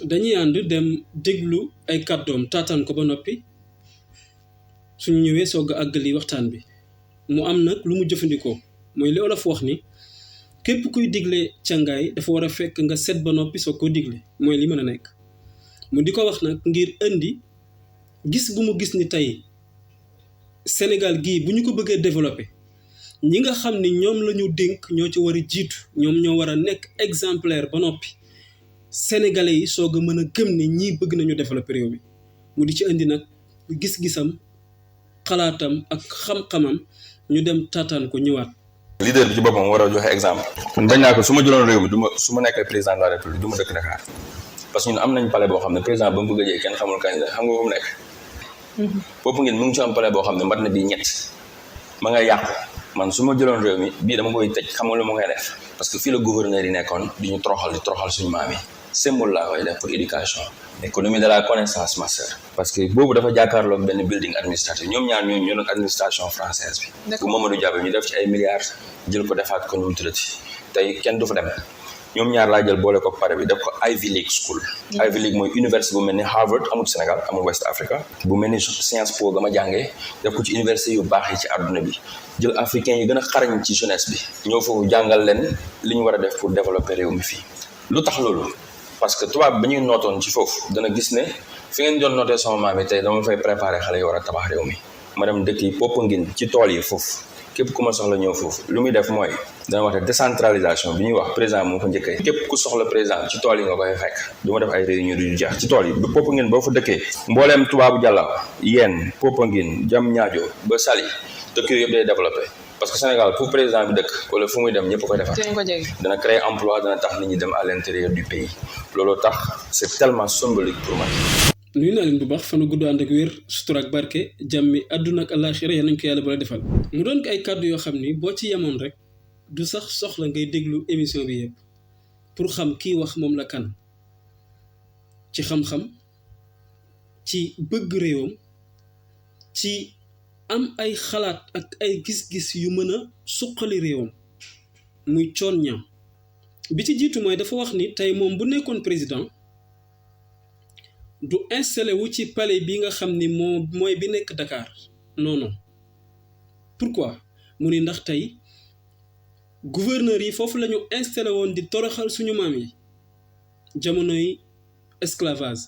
dañuy ànd dem déglu ay kàddoom taataan ko ba noppi suñu ñëwee soog a àggali waxtaan bi mu am nag lu mu jëfandikoo mooy li Olof wax ni képp kuy digle càngaay dafa war a fekk nga set ba noppi soog koo digle mooy li mën a nekk mu di ko wax nag ngir indi gis gu mu gis ni tey Sénégal gii bu ñu ko bëggee développer ñi nga xam ni ñoom la ñu dénk ñoo ci war a jiitu ñoom ñoo war a nekk exemplaire ba noppi sénégalais yi soog a mën a gëm ni ñii bëgg nañu développer réew mi mu di ci indi nag gis-gisam xalaatam ak xam-xamam ñu dem taataan ko ñëwaat. leader bi ci boppam war a joxe exemple. bañ naa ko su ma jëloon réew mi su ma nekkee président de la république du ma dëkk Dakar parce que ñun am nañ palais boo xam ne président ba mu bëgg a jël kenn xamul kañ la xam nga fu mu nekk. bopp ngeen mu ngi ci am palais boo xam ne mbat na bii ñett ma nga yàqu man su ma jëloon réew mi bii dama koy tëj xam nga lu ma koy def parce que fii la gouverneur yi nekkoon di ñu toroxal suñu maam yi symbole laa koy def pour éducation économie de la connaissance ma sœur parce que boobu dafa jàkkaarloog benn building administratif ñoom ñaar ñooñu ñu doon administration française bi bu Mamadou Diaby ñu def ci ay milliards jël ko defaat ko nu mu tuddati tey kenn du fa dem ñoom ñaar laa jël boole ko pare bi def ko Ivy League school Ivy League mooy université bu mel ni Harvard amul Sénégal amul West Africa bu mel ni Sciences Po ga ma jàngee def ko ci université yu baax yi ci àdduna bi jël africains yi gën a xarañ ci jeunesse bi ñëw foofu jàngal leen li ñu war a def pour développer réew mi fii lu tax loolu parce que tubaab ba ñuy nootoon ci foofu dana gis ne fi ngeen doon nootee sama maam yi tey dama fay préparer xale yi war a tabax réew mi ma dem dëkk yi Popenguine ci tool yi foofu képp ku ma soxla ñëw foofu lu muy def mooy dana wax décentralisation bi ñuy wax président moo ko njëkkee képp ku soxla président ci tool yi nga koy fekk du ma def ay réunion yu jeex ci tool yi ba Popenguine boo fa dëkkee mbooleem tubaabu jàlla yéen Popenguine Diamniadio ba Saly dëkk yooyu yëpp day développé parce que Sénégal fu président bi dëkk wala fu muy dem ñëpp koy defar dana créer emploi dana tax nit ñi dem à l'intérieur du pays loolu tax c'est tellement symbolique pour moi. nuyu naa leen bu baax fanu gudd ànd ak wér sutura ak barke jàmmi àdduna ak àllaaxira yal nañ ko yàlla bala defal mu doon ay kàddu yoo xam ni boo ci yemoon rek du sax soxla ngay déglu émission bi yëpp pour xam kii wax moom la kan ci xam-xam ci bëgg réewam ci am ay xalaat ak ay gis-gis yu mën a suqali réewam muy Thione Niang bi ci jiitu mooy dafa wax ni tey moom bu nekkoon président du installé wu ci palais bi nga xam ni mooy bi nekk Dakar non pourquoi mu ni ndax tey gouverneur yi foofu la ñu installé woon di toroxal suñu maam yi jamonoy esclavage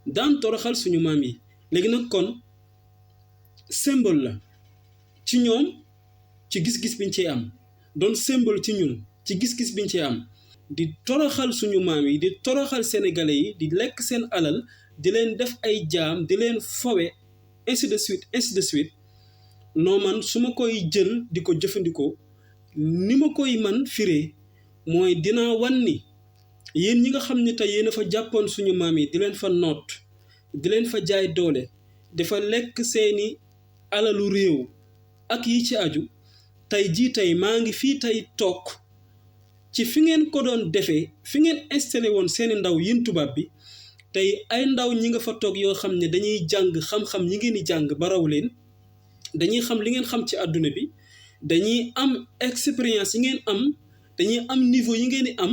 daan toroxal suñu maam yi léegi nag kon symbole la ci ñoom ci gis-gis biñ ci am doon symbole ci ñun ci gis-gis biñ ci am di toroxal suñu maam yi di toroxal sénégalais yi di lekk seen alal di leen def ay jaam di leen fowe ainsi de suite non man su ma koy jël di ko jëfandikoo ni ma koy man firee mooy dinaa wan ni yéen ñi nga xam ne tey yéen a fa jàppoon suñu maam yi di leen fa noot di leen fa jaay doole dafa lekk seeni alalu réew ak yi ci aju tey maa ngi fii tey toog ci fi ngeen ko doon defee fi ngeen installé woon seeni ndaw yéen tubaab bi tey ay ndaw ñi nga fa toog yoo xam ne dañuy jàng xam-xam yi ngeen di jàng ba raw leen dañuy xam li ngeen xam ci àdduna bi dañuy am expérience yi ngeen am dañuy am niveau yi ngeen di am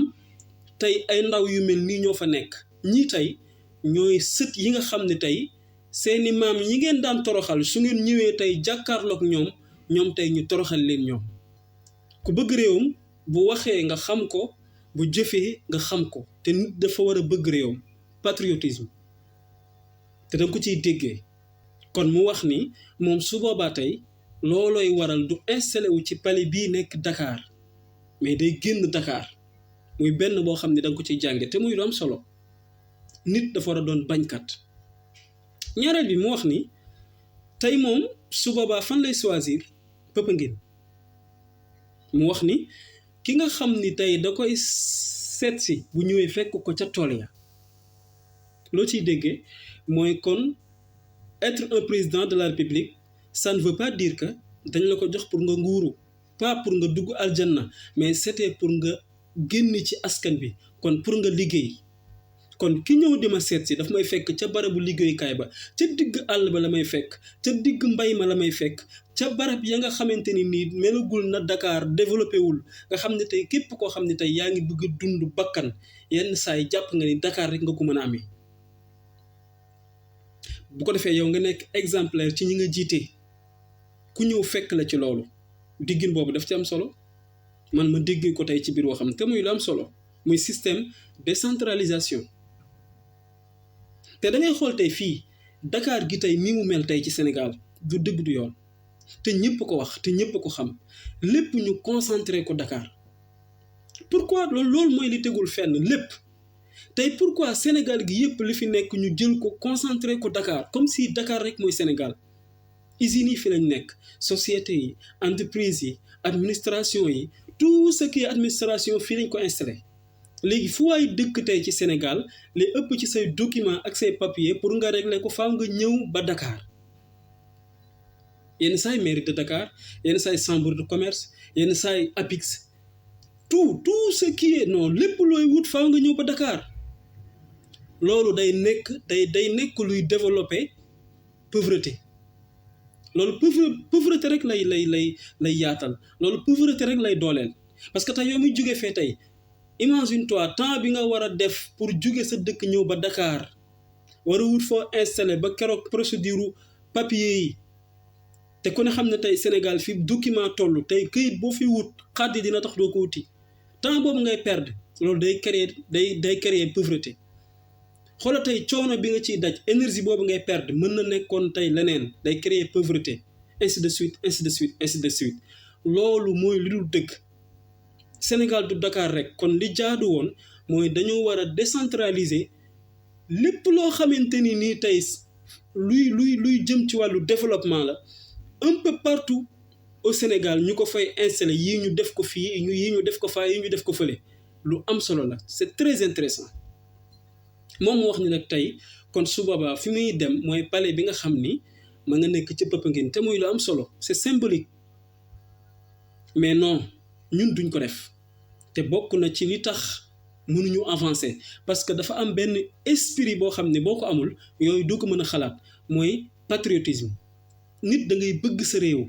tey ay ndaw yu mel nii ñoo fa nekk ñii tey ñooy sët yi nga xam ne tey seeni maam yi ngeen daan toroxal su ngeen ñëwee tey jàkkaarloog ñoom tey ñu toroxal leen ñoom ku bëgg réewam bu waxee nga xam ko bu jëfee nga xam ko te nit dafa war a bëgg réewam patriotisme te danga ko ciy déggee kon mu wax ni moom su boobaa tey loolooy waral du installé wu ci palais bii nekk Dakar mais day génn Dakar muy benn boo xam ne danga ko ciy jànge te muy lu am solo nit dafa war a doon bañkat ñaareel bi mu wax ni tey moom su boobaa fan lay choisir Popenguine mu wax ni ki nga xam ni tey da koy seet si bu ñëwee fekk ko ca tool ya loo ciy déggee mooy kon être un président de la République ça ne veut pas dire que dañ la ko jox pour nga nguuru pas pour nga dugg aljanna mais c'était pour nga génn ci askan bi kon pour nga liggéey kon ki ñëw di ma seet si daf may fekk ca barabu liggéeyukaay ba ca digg àll ba la may fekk ca digg mbay ma la may fekk ca barab ya nga xamante ni nii melagul na Dakar développé wul nga xam ne tey képp koo xam ne tey yaa ngi bëgg a dund bakkan yenn saa yi jàpp nga ni Dakar rek nga ko mën a amee bu ko defee yow nga nekk exemplaire ci ñi nga jiite ku ñëw fekk la ci loolu diggin boobu daf ci am solo man ma déggee ko tey ci biir waxam te muy lu am solo muy système décentralisation te da ngay xool tey fii Dakar gi tey ni mu mel tey ci Sénégal du dëgg du yoon te ñëpp ko wax te ñëpp ko xam lépp ñu concentré ko Dakar pourquoi loolu mooy li tegul fenn lépp tey pourquoi Sénégal gi yëpp li fi nekk ñu jël ko concentré ko Dakar comme si Dakar rek mooy Sénégal usines yi fi lañ nekk sociétés yi entreprises yi administration yi tout ce qui est administration fii lañ ko installé léegi fu waay dëkk tey ci Sénégal li ëpp ci say document ak say papier pour nga régler ko faaw nga ñëw ba Dakar yenn saay mairie de Dakar yenn saay chambre de commerce yenn saay APIX tout ce qui est non lépp looy wut faaw nga ñëw ba Dakar loolu day nekk luy développer pauvreté loolu pauvreté rek lay yaatal loolu pauvreté rek lay dooleel parce que tey yow muy jóge fee tey imagine toi temps bi nga war a def pour jóge sa dëkk ñëw ba Dakar war a wut foo installé ba keroog procédure papier yi te ku ne xam ne tey Sénégal fi document toll tey këyit boo fi wut xaddi dina tax doo ko wuti temps boobu ngay perdre loolu day créer pauvreté xoola tey coono bi nga ciy daj énergie boobu ngay perdre mën na nekkoon tey leneen day créer pauvreté ainsi de suite ainsi de suite ainsi de suite loolu mooy li dul dëgg Sénégal du Dakar rek kon li jaadu woon mooy dañoo war a décentraliser lépp loo xamante ni nii tey luy jëm ci wàllu développement la un peu partout au Sénégal ñu ko fay installer yii ñu def ko fii yii ñu def ko faa yii ñu def ko fële lu am solo la c'est très intéressant moom mu wax ni nag tey kon su boobaa fi muy dem mooy palais bi nga xam ni ma nga nekk ci Popenguine te muy lu am solo c'est symbolique mais non ñun duñ ko def te bokk na ci li tax mënuñu avancer parce que dafa am benn esprit boo xam ne boo ko amul yooyu doo ko mën a xalaat mooy patriotisme nit da ngay bëgg sa réew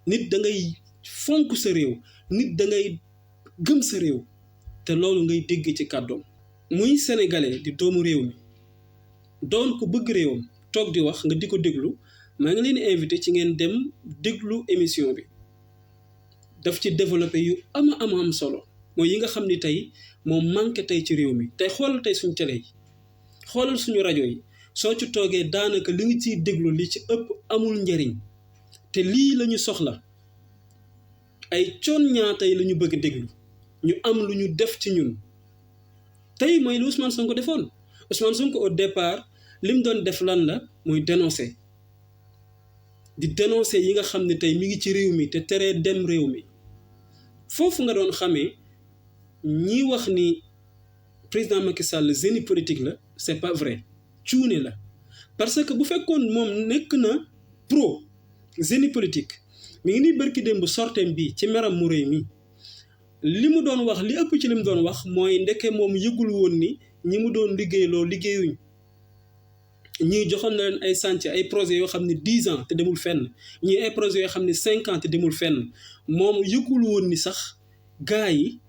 nit da ngay fonk sa réew nit da ngay gëm sa réew te loolu ngay dégg ci kàddoom muy sénégalais di doomu réew mi doon ko bëgg réewam toog di wax nga di ko déglu maa ngi leen invité ci ngeen dem déglu émission bi daf ci développé yu am solo mooy yi nga xam ni tey moom manqué tey ci réew mi tey xoolal tey suñu télé yi xoolal suñu rajo yi soo ci toogee daanaka li nga ciy déglu li ci ëpp amul njariñ te lii la ñu soxla ay coon ñaa tey la ñu bëgg déglu ñu am lu ñu def ci ñun tey mooy lu Ousmane Sonko defoon Ousmane Sonko au départ li mu doon def lan la mooy dénoncer yi nga xam ne tey mi ngi ci réew mi te teree dem réew mi foofu nga doon xamee ñi wax ni président Macky Sall génie politique la c'est pas vrai cuune la parce que bu fekkoon moom nekk na pro génie politique mi ngi nii bërki démb sorteem bi ci meram mu réy mi li mu doon wax li ëpp ci li mu doon wax mooy ndeke moom yëgul woon ni ñi mu doon liggéeyloo liggéeyuñ ñii joxoon na leen ay chantier ay projets yoo xam ne 10 ans te demul fenn ñii ay projets yoo xam ne 5 ans te demul fenn moom yëgul woon ni sax gars yi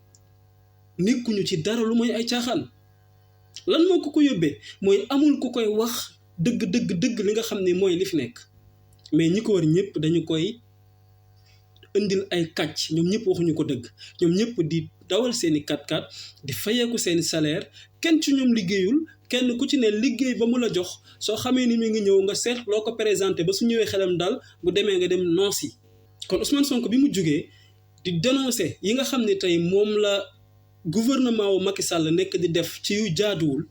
nekkuñu ci dara lu mooy ay caaxaan lan moo ko yóbbee mooy amul ku koy wax dëgg li nga xam ne mooy li fi nekk mais ñi ko war ñëpp dañu koy indil ay kàcc ñoom ñëpp waxuñu ko dëgg ñoom ñëpp di dawal seeni 4x4 di fayeeku seeni salaire kenn ci ñoom liggéeyul kenn ku ci ne liggéey ba mu la jox soo xamee ni mi ngi ñëw nga seet loo ko présenté ba su ñëwee xelam daal bu demee nga dem noos yi kon Ousmane Sonko bi mu jógee di dénoncer yi nga xam ne tey moom la gouvernement wu Macky Sall nekk di def ci yu jaaduwul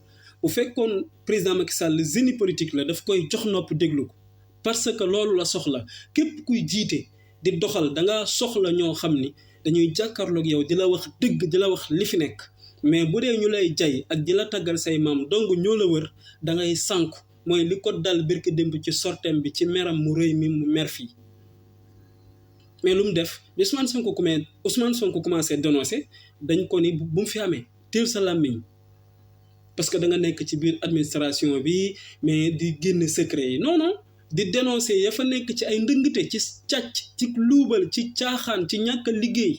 bu fekkoon président Macky Sall génie politique la daf koy jox nopp déglu ko parce que loolu la soxla képp kuy jiite di doxal da nga soxla ñoo xam ni dañuy jàkkaarloog yow di la wax dëgg di la wax li fi nekk mais bu dee ñu lay jay ak di la taggal say maam dong ñoo la wër da ngay sànku mooy li ko dal birki démb ci sortem bi ci meram mu rëy mi mu mer fii mais lu mu def bi Ousmane Sonko commencé dénoncer dañ ko ni bu mu fi amee teel sa làmmiñ parce que da nga nekk ci biir administration bi mais di génn secret yi non di dénoncer ya fa nekk ci ay ndëngte ci càcc ci luubal ci caaxaan ci ñàkk a liggéey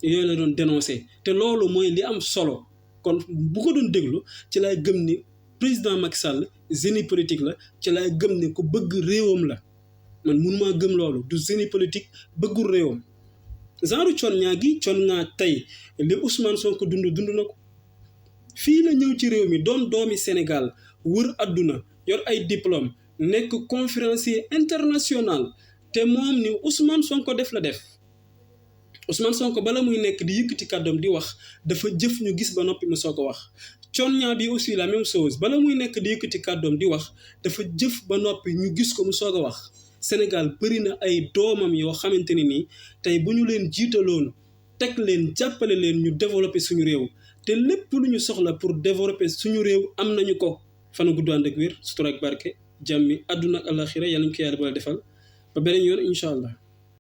yooyu la doon dénoncer te loolu mooy li am solo kon bu ko doon déglu ci lay gëm ni président Macky Sall génie politique la ci lay gëm ni ku bëgg réewam la man mënumaa gëm loolu du génie politique bëggul réewam genre Thione NIANG tey li Ousmane Sonko dund na ko fii la ñëw ci réew mi doon doomi Sénégal wër àdduna yor ay diplôme nekk conférencier international te moom ni Ousmane Sonko def la def Ousmane Sonko bala muy nekk di yëkkati kàddoom di wax dafa jëf ñu gis ba noppi mu soog a wax Thione NIANG bi aussi la même chose bala muy nekk di yëkkati kàddoom di wax dafa jëf ba noppi ñu gis ko mu soog a wax Sénégal bëri na ay doomam yoo xamante ni nii tey bu ñu leen jiitaloon teg leen jàppale leen ñu développer suñu réew te lépp lu ñu soxla pour développer suñu réew am nañu ko fana gudd ànd ak wér sutura ak barke jàmmi àdduna ak àllaxira yàlla ñu ko yàlla boole defal ba beneen yoon incha allah